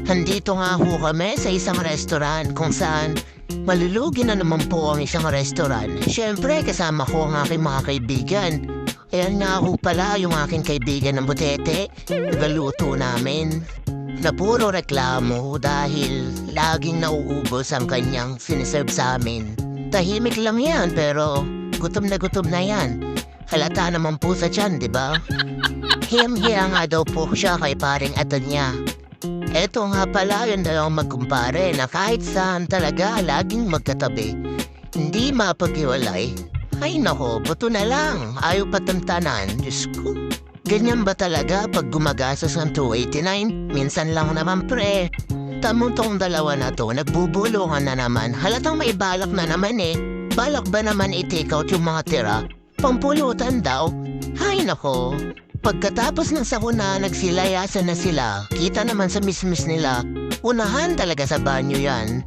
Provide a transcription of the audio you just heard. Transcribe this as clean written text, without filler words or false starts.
Andito nga ho kami sa isang restaurant kung saan malulugi na naman po ang isang restaurant. Siyempre, kasama ko ang aking mga kaibigan. Ayan nga ho pala yung aking kaibigan ng butete. Nagaluto namin. Na puro reklamo dahil laging nauubos ang kanyang siniserve sa amin. Tahimik lang yan pero gutom na yan. Halata naman po sa tiyan, di ba? Hiyang-hiya nga daw po siya kay paring Atanya. Eto nga pala yung dalawang magkumpare na kahit saan talaga laging magkatabi. Hindi mapaghiwalay. Ay nako, buto na lang. Ayaw patantanan. Diyos ko. Ganyan ba talaga pag gumagastos ng 289? Minsan lang naman pre. Tamong tong dalawa na to, nagbubulungan na naman. Halatang may balak na naman eh. Balak ba naman i-take out yung mga tira? Pampulutan daw. Ay nako. Pagkatapos ng sakuna, nagsilayasan na sila. Kita naman sa mismis nila. Unahan talaga sa banyo yan.